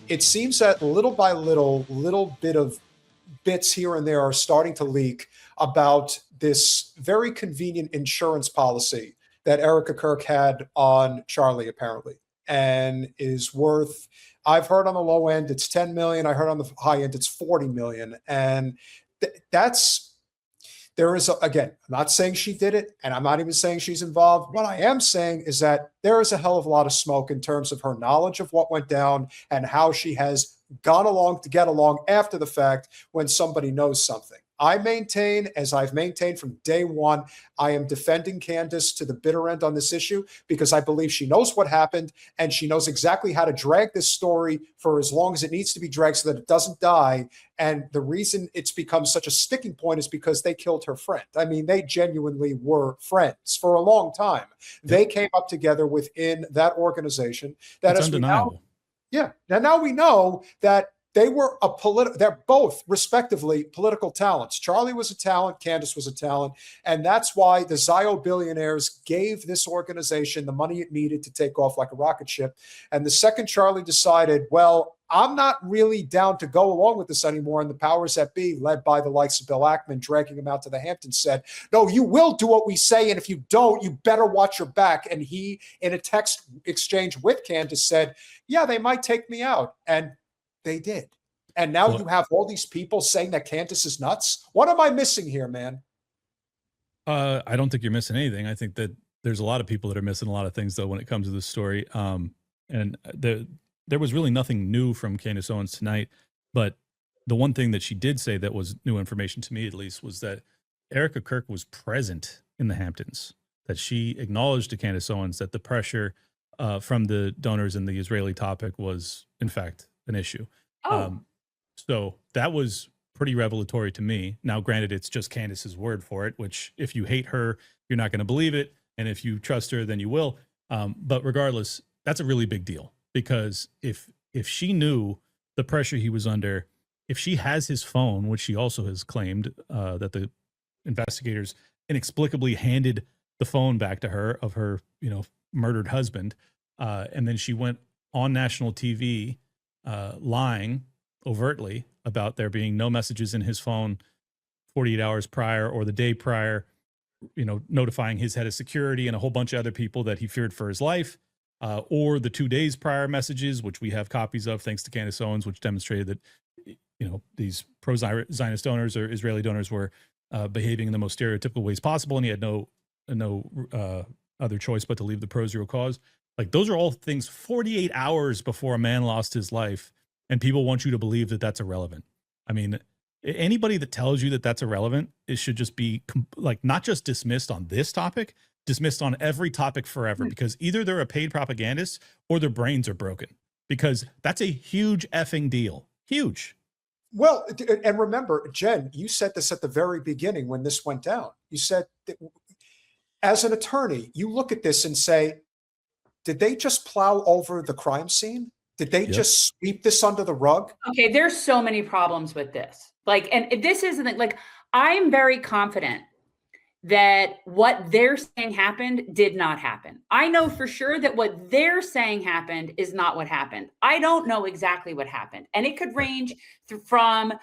it seems that little by little bit of bits here and there are starting to leak about this very convenient insurance policy that Erika Kirk had on Charlie, apparently, and is worth. I've heard on the low end it's 10 million. I heard on the high end it's 40 million, and that's there is again, I'm not saying she did it, and I'm not even saying she's involved. What I am saying is that there is a hell of a lot of smoke in terms of her knowledge of what went down and how she has gone along to get along after the fact when somebody knows something. I maintain, as I've maintained from day one, I am defending Candace to the bitter end on this issue because I believe she knows what happened and she knows exactly how to drag this story for as long as it needs to be dragged so that it doesn't die. And the reason it's become such a sticking point is because they killed her friend. I mean, they genuinely were friends for a long time. They came up together within that organization. That it's as undeniable. We know, yeah. Now we know that they were they're both respectively political talents. Charlie was a talent, Candace was a talent. And that's why the Zio billionaires gave this organization the money it needed to take off like a rocket ship. And the second Charlie decided, well, I'm not really down to go along with this anymore. And the powers that be, led by the likes of Bill Ackman, dragging him out to the Hamptons, said, no, you will do what we say. And if you don't, you better watch your back. And he, in a text exchange with Candace, said, yeah, they might take me out. And they did. And now you have all these people saying that Candace is nuts. What am I missing here, man? I don't think you're missing anything. I think that there's a lot of people that are missing a lot of things, though, when it comes to this story. And there was really nothing new from Candace Owens tonight. But the one thing that she did say that was new information to me, at least, was that Erika Kirk was present in the Hamptons, that she acknowledged to Candace Owens that the pressure from the donors in the Israeli topic was, in fact, an issue. So that was pretty revelatory to me. Now, granted, it's just Candace's word for it, which if you hate her, you're not going to believe it. And if you trust her, then you will. But regardless, that's a really big deal, because if she knew the pressure he was under, if she has his phone, which she also has claimed that the investigators inexplicably handed the phone back to her of her, murdered husband. And then she went on national TV lying overtly about there being no messages in his phone 48 hours prior or the day prior, notifying his head of security and a whole bunch of other people that he feared for his life, or the 2 days prior messages, which we have copies of thanks to Candace Owens, which demonstrated that, these pro-Zionist donors or Israeli donors were behaving in the most stereotypical ways possible, and he had no other choice but to leave the pro-Israel cause. Like, those are all things 48 hours before a man lost his life, and people want you to believe that that's irrelevant. I mean, anybody that tells you that that's irrelevant, it should just be not just dismissed on this topic, dismissed on every topic forever, because either they're a paid propagandist or their brains are broken, because that's a huge effing deal. Huge. Well, and remember, Jen, you said this at the very beginning when this went down. You said that as an attorney, you look at this and say, did they just plow over the crime scene? Did they just sweep this under the rug? Okay, there's so many problems with this. And this isn't I'm very confident that what they're saying happened did not happen. I know for sure that what they're saying happened is not what happened. I don't know exactly what happened. And it could range from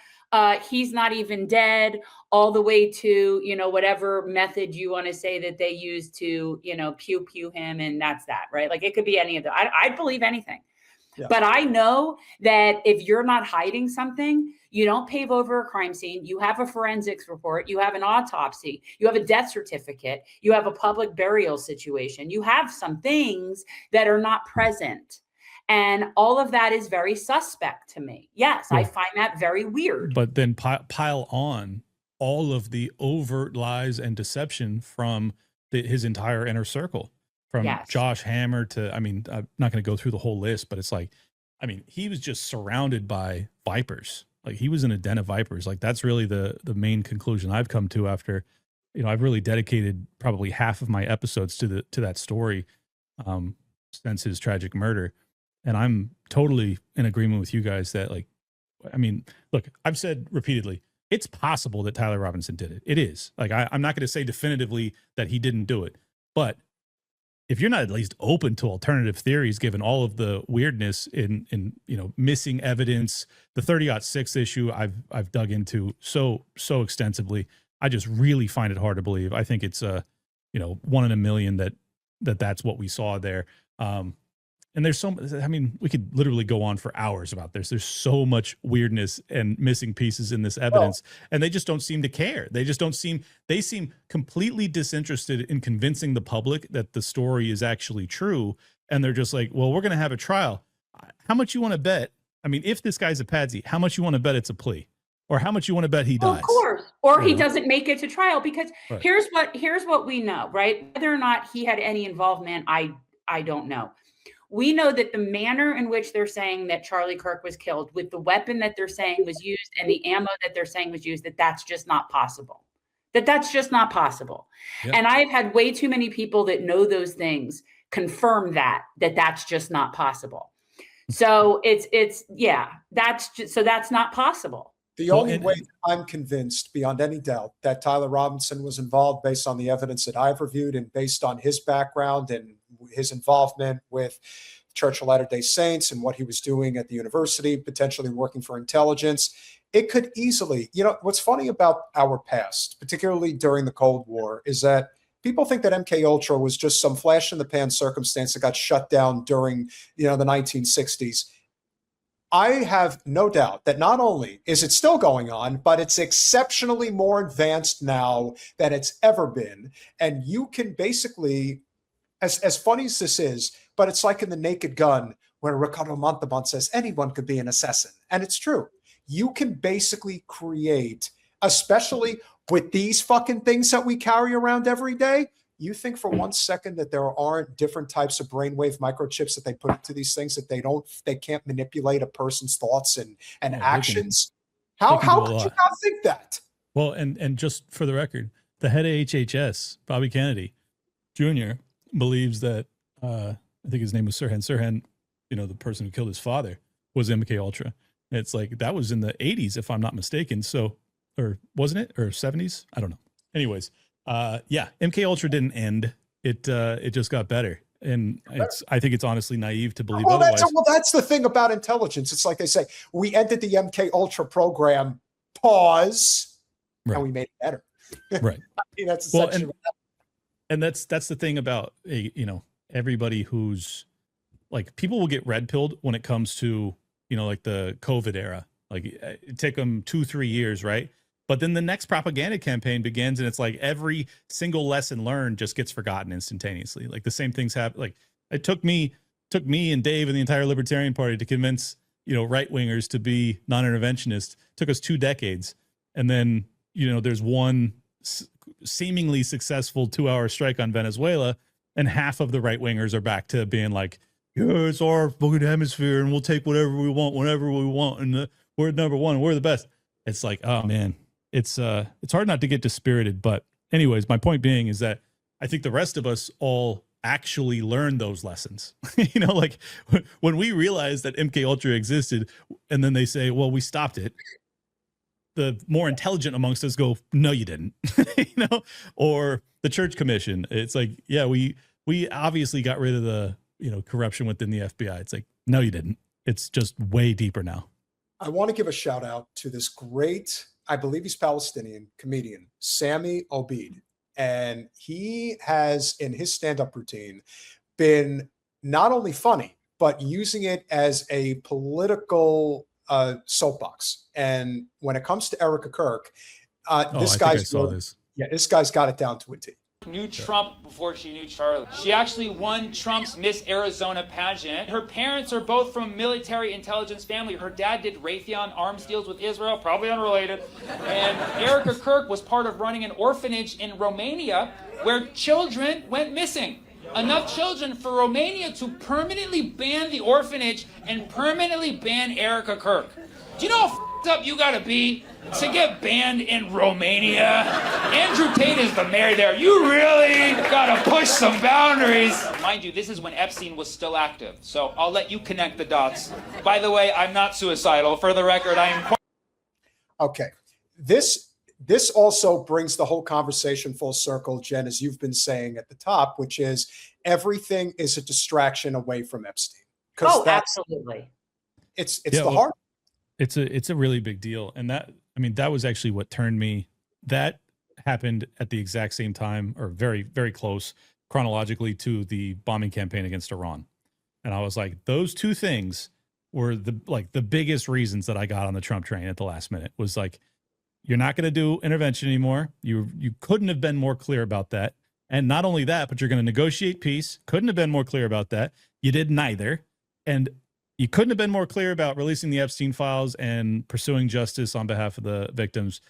he's not even dead all the way to, whatever method you want to say that they used to, pew him. And that's that, right? It could be any of that. I'd believe anything. Yeah. But I know that if you're not hiding something, you don't pave over a crime scene. You have a forensics report. You have an autopsy. You have a death certificate. You have a public burial situation. You have some things that are not present. And all of that is very suspect to me. Yes, I find that very weird. But then pile on all of the overt lies and deception from his entire inner circle. From Josh Hammer to, I'm not going to go through the whole list, but it's he was just surrounded by vipers. He was in a den of vipers. That's really the main conclusion I've come to after, I've really dedicated probably half of my episodes to that story since his tragic murder. And I'm totally in agreement with you guys that look, I've said repeatedly, it's possible that Tyler Robinson did it. It is. I'm not going to say definitively that he didn't do it, but if you're not at least open to alternative theories, given all of the weirdness in missing evidence, the 30-06 issue I've dug into so extensively, I just really find it hard to believe. I think it's 1 in a million that's what we saw there. And there's we could literally go on for hours about this. There's so much weirdness and missing pieces in this evidence, and they just don't seem to care. They seem completely disinterested in convincing the public that the story is actually true. And they're just like, well, we're going to have a trial. How much you want to bet? I mean, if this guy's a patsy, how much you want to bet it's a plea? Or how much you want to bet he dies? Of course. Or he doesn't make it to trial, because here's what we know, right? Whether or not he had any involvement, I don't know. We know that the manner in which they're saying that Charlie Kirk was killed, with the weapon that they're saying was used and the ammo that they're saying was used, that's just not possible. That's just not possible. Yep. And I've had way too many people that know those things confirm that's just not possible. So that's not possible. The only way I'm convinced beyond any doubt that Tyler Robinson was involved, based on the evidence that I've reviewed and based on his background and his involvement with Church of Latter-day Saints and what he was doing at the university, potentially working for intelligence, it could easily, what's funny about our past, particularly during the Cold War, is that people think that MK Ultra was just some flash in the pan circumstance that got shut down during, the 1960s. I have no doubt that not only is it still going on, but it's exceptionally more advanced now than it's ever been. And you can basically, as funny as this is, but it's like in The Naked Gun, where Ricardo Montalban says anyone could be an assassin. And it's true. You can basically create, especially with these fucking things that we carry around every day. You think for 1 second that there aren't different types of brainwave microchips that they put into these things, that they can't manipulate a person's thoughts and actions? How could you not think that? Well, and just for the record, the head of HHS, Bobby Kennedy Jr., believes that I think his name was Sirhan, the person who killed his father, was MK Ultra. It's like that was in the 80s, if I'm not mistaken. So, or wasn't it, or 70s? I don't know. Anyways, MK Ultra didn't end. It just got better, and I think it's honestly naive to believe otherwise. That's the thing about intelligence. It's like they say, we ended the MK Ultra program, pause, and we made it better. Right. I mean, that's essentially. And that's the thing about everybody who's like, people will get red pilled when it comes to like the COVID era. Like it take them 2-3 years, right? But then the next propaganda campaign begins, and it's like every single lesson learned just gets forgotten instantaneously. Like the same things happen. Like it took me and Dave and the entire Libertarian Party to convince right wingers to be non-interventionist. It took us 2 decades, and then there's one seemingly successful 2-hour strike on Venezuela, and half of the right wingers are back to being like, yeah, it's our fucking hemisphere and we'll take whatever we want whenever we want, and we're number one, we're the best. It's like, oh man, it's hard not to get dispirited. But anyways, my point being is that I think the rest of us all actually learned those lessons. Like when we realized that MK Ultra existed, and then they say, well, we stopped it, the more intelligent amongst us go, no, you didn't. Or the Church Commission. It's like, yeah, we obviously got rid of the corruption within the FBI. It's like, no, you didn't. It's just way deeper now. I want to give a shout out to this great, I believe he's Palestinian comedian, Sami Obeid. And he has, in his stand-up routine, been not only funny, but using it as a political soapbox. And when it comes to Erika Kirk, this guy's got it down to a T. Knew Trump before she knew Charlie. She actually won Trump's Miss Arizona pageant. Her parents are both from a military intelligence family. Her dad did Raytheon arms deals with Israel, probably unrelated. And Erika Kirk was part of running an orphanage in Romania where children went missing. Enough children for Romania to permanently ban the orphanage and permanently ban Erika Kirk. Do you know how f***ed up you gotta be to get banned in Romania? Andrew Tate is the mayor there. You really gotta push some boundaries. Mind you, this is when Epstein was still active, so I'll let you connect the dots. By the way, I'm not suicidal. For the record, I am... Okay. This this also brings the whole conversation full circle, Jen, as you've been saying at the top, which is everything is a distraction away from Epstein. Oh, absolutely. It's the heart. It's a really big deal. And that was actually what turned me. That happened at the exact same time, or very, very close chronologically, to the bombing campaign against Iran. And I was like, those two things were the biggest reasons that I got on the Trump train at the last minute. Was like, you're not going to do intervention anymore. You couldn't have been more clear about that. And not only that, but you're going to negotiate peace. Couldn't have been more clear about that. You did neither. And you couldn't have been more clear about releasing the Epstein files and pursuing justice on behalf of the victims.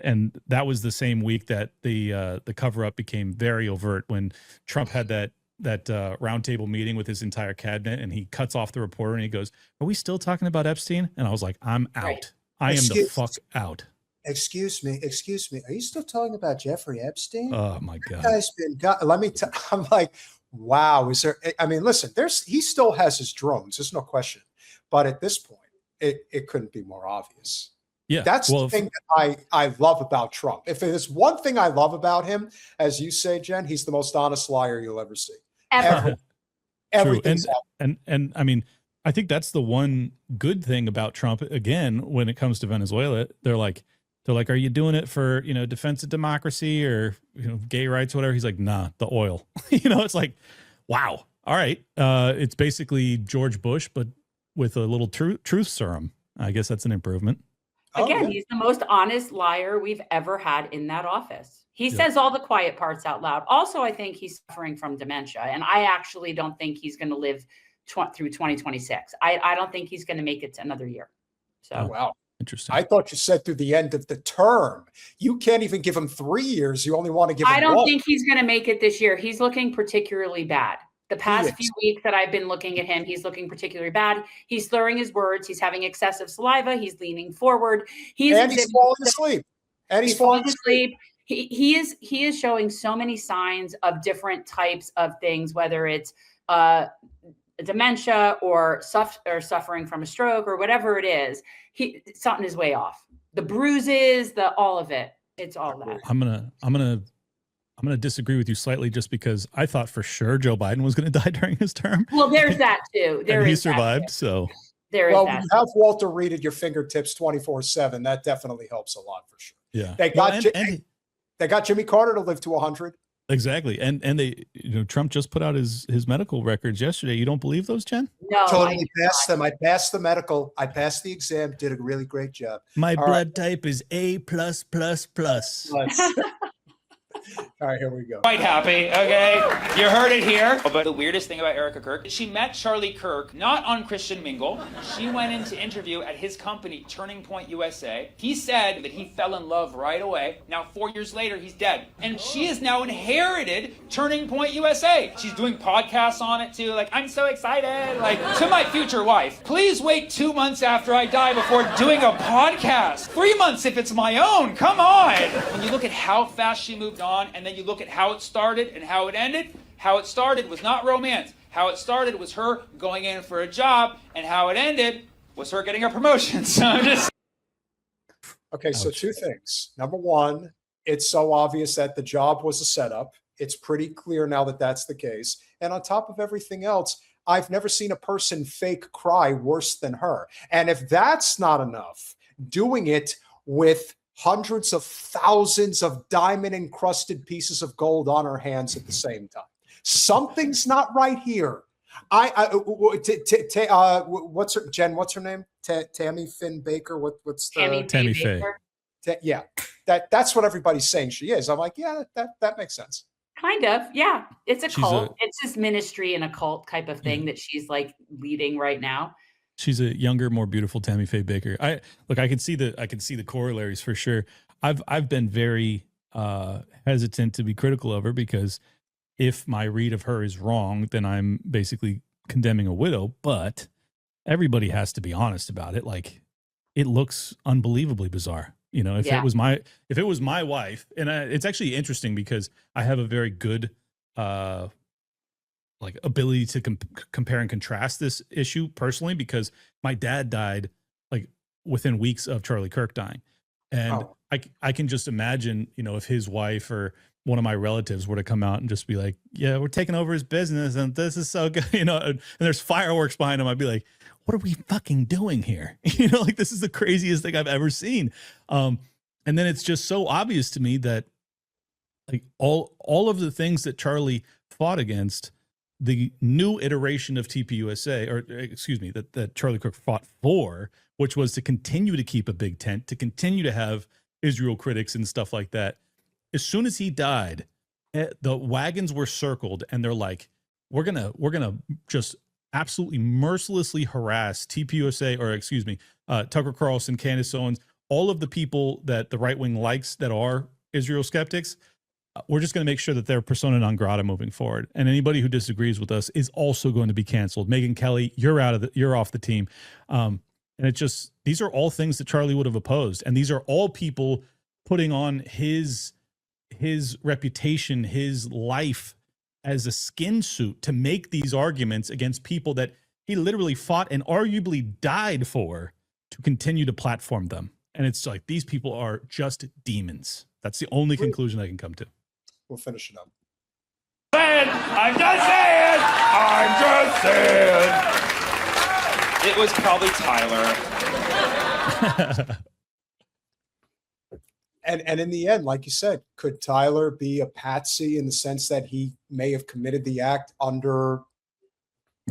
And that was the same week that the cover-up became very overt, when Trump had that roundtable meeting with his entire cabinet, and he cuts off the reporter and he goes, "Are we still talking about Epstein?" And I was like, "I'm out. Right. I am the fuck out." Excuse me. Are you still talking about Jeffrey Epstein? Oh my God. That guy's been. Let me. I'm like, wow. Is there? I mean, listen. He still has his drones. There's no question. But at this point, it couldn't be more obvious. Yeah, that's the thing that I love about Trump. If there's one thing I love about him, as you say, Jen, he's the most honest liar you'll ever see. Ever. Everything's and I mean, I think that's the one good thing about Trump. Again, when it comes to Venezuela, they're like, "Are you doing it for defense of democracy or gay rights, whatever?" He's like, "Nah, the oil." It's like, wow, all right. It's basically George Bush, but with a little truth serum. I guess that's an improvement. Again, he's the most honest liar we've ever had in that office. He says all the quiet parts out loud. Also, I think he's suffering from dementia, and I actually don't think he's going to live through 2026. I don't think he's going to make it to another year. So, wow. Interesting. I thought you said through the end of the term. You can't even give him 3 years. You only want to give him I don't one. think he's going to make it this year. He's looking particularly bad. The past few weeks that I've been looking at him, he's looking particularly bad. He's slurring his words. He's having excessive saliva. He's leaning forward. He's falling asleep. He's falling asleep. He is showing so many signs of different types of things, whether it's dementia or suffering from a stroke or whatever it is. Something is way off. The bruises, all of it. It's all that. I'm going to disagree with you slightly, just because I thought for sure Joe Biden was going to die during his term. Well, there's that too. And he survived. So there is that. You have Walter Reed at your fingertips 24/7. That definitely helps a lot for sure. Yeah. They got Jimmy Carter to live to 100. Exactly. And they, Trump just put out his medical records yesterday. You don't believe those, Jen? No. Totally passed them. I passed the medical. I passed the exam. Did a really great job. My blood type is A++++. All right, here we go. Quite happy, okay? You heard it here. But the weirdest thing about Erika Kirk, she met Charlie Kirk not on Christian Mingle. She went in to interview at his company, Turning Point USA. He said that he fell in love right away. Now, 4 years later, he's dead. And she has now inherited Turning Point USA. She's doing podcasts on it too. Like, I'm so excited. Like, to my future wife, please wait 2 months after I die before doing a podcast. 3 months if it's my own. Come on. When you look at how fast she moved on, and then you look at how it started and how it ended. How it started was not romance. How it started was her going in for a job, and how it ended was her getting a promotion. So I'm just... Okay, so two things. Number one, it's so obvious that the job was a setup. It's pretty clear now that that's the case. And on top of everything else, I've never seen a person fake cry worse than her. And if that's not enough, doing it with hundreds of thousands of diamond-encrusted pieces of gold on her hands at the same time. Something's not right here. What's her, Jen? What's her name? Tammy Finn Baker. What's the Tammy Faye? Yeah, that's what everybody's saying she is. I'm like, yeah, that makes sense. Kind of, yeah. It's a cult. It's this ministry and a cult type of thing that she's like leading right now. She's a younger, more beautiful Tammy Faye Baker. I can see the corollaries for sure. I've been very hesitant to be critical of her, because if my read of her is wrong, then I'm basically condemning a widow. But everybody has to be honest about it. Like, it looks unbelievably bizarre. If it was my wife, and it's actually interesting because I have a very good ability to compare and contrast this issue personally, because my dad died like within weeks of Charlie Kirk dying. And I can just imagine, you know, if his wife or one of my relatives were to come out and just be like, yeah, we're taking over his business and this is so good, you know, and there's fireworks behind him. I'd be like, what are we fucking doing here? You know, like this is the craziest thing I've ever seen. And then it's just so obvious to me that like all of the things that Charlie fought against, the new iteration of TPUSA, or excuse me, that Charlie Kirk fought for, which was to continue to keep a big tent, to continue to have Israel critics and stuff like that. As soon as he died, the wagons were circled and they're like, we're gonna just absolutely mercilessly harass TPUSA, or excuse me, Tucker Carlson, Candace Owens, all of the people that the right wing likes that are Israel skeptics. We're just going to make sure that they're persona non grata moving forward. And anybody who disagrees with us is also going to be canceled. Megyn Kelly, you're off the team. And it just, these are all things that Charlie would have opposed. And these are all people putting on his reputation, his life as a skin suit to make these arguments against people that he literally fought and arguably died for, to continue to platform them. And it's like, these people are just demons. That's the only conclusion I can come to. We'll finish it up. I'm just saying. It was probably Tyler. And in the end, like you said, could Tyler be a patsy in the sense that he may have committed the act under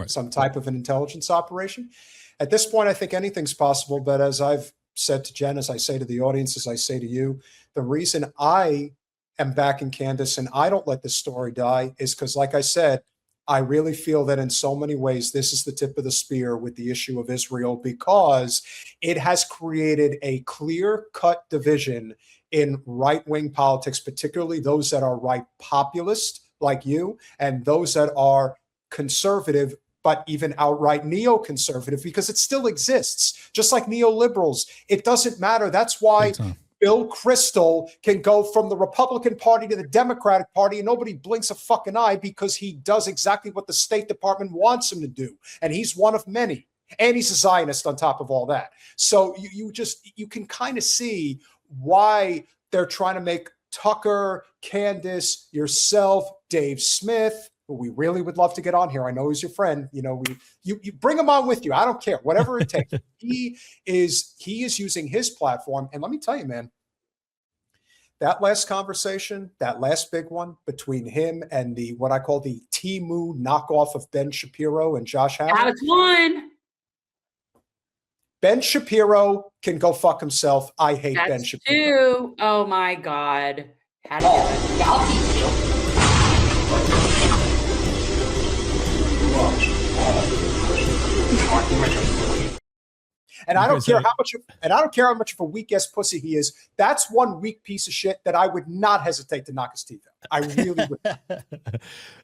some type of an intelligence operation? At this point, I think anything's possible. But as I've said to Jen, as I say to the audience, as I say to you, the reason I am backing Candace and I don't let this story die is because, like I said, I really feel that in so many ways, this is the tip of the spear with the issue of Israel, because it has created a clear-cut division in right-wing politics, particularly those that are right populist like you, and those that are conservative, but even outright neoconservative, because it still exists, just like neoliberals. It doesn't matter. That's why Bill Kristol can go from the Republican Party to the Democratic Party and nobody blinks a fucking eye, because he does exactly what the State Department wants him to do. And he's one of many. And he's a Zionist on top of all that. So you can kind of see why they're trying to make Tucker, Candace, yourself, Dave Smith, who we really would love to get on here. I know he's your friend. You know, you bring him on with you. I don't care, whatever it takes. He is using his platform. And let me tell you, man, that last conversation, that last big one between him and the what I call the Temu knockoff of Ben Shapiro and Josh Hager. That was one. Ben Shapiro can go fuck himself. I hate That's Ben Shapiro. Two. Oh my God. How do you I'll teach you. And I don't care how much of a weak ass pussy he is. That's one weak piece of shit that I would not hesitate to knock his teeth out. I really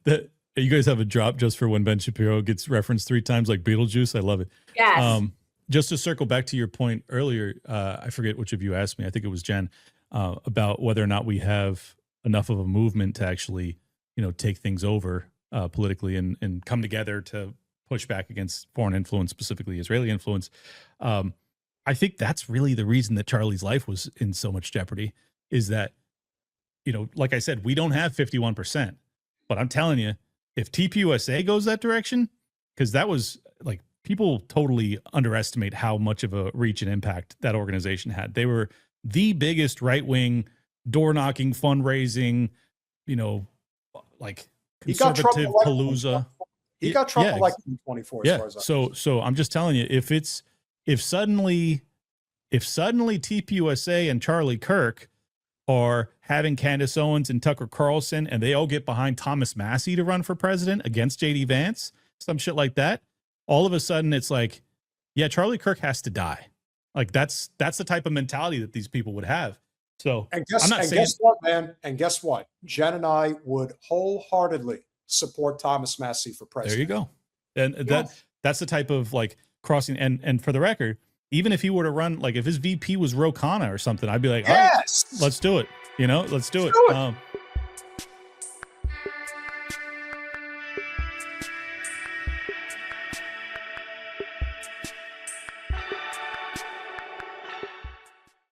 would. You guys have a drop just for when Ben Shapiro gets referenced 3 times like Beetlejuice. I love it. Yes. Just to circle back to your point earlier, I forget which of you asked me. I think it was Jen, about whether or not we have enough of a movement to actually, you know, take things over politically and come together to push back against foreign influence, specifically Israeli influence. I think that's really the reason that Charlie's life was in so much jeopardy, is that, you know, like I said, we don't have 51%, but I'm telling you, if TPUSA goes that direction, because that was like, people totally underestimate how much of a reach and impact that organization had. They were the biggest right-wing door knocking, fundraising, you know, like conservative palooza. He got Trump elected in 24. Yeah. As far as I So I'm just telling you, if suddenly TPUSA and Charlie Kirk are having Candace Owens and Tucker Carlson, and they all get behind Thomas Massie to run for president against JD Vance, some shit like that, all of a sudden it's like, yeah, Charlie Kirk has to die. Like that's the type of mentality that these people would have. So guess what, man? And guess what? Jen and I would wholeheartedly support Thomas Massie for president. There you go. And that's the type of like crossing. And for the record, even if he were to run, like if his VP was Ro Khanna or something, I'd be like, yes, all right, let's do it. You know, let's do it.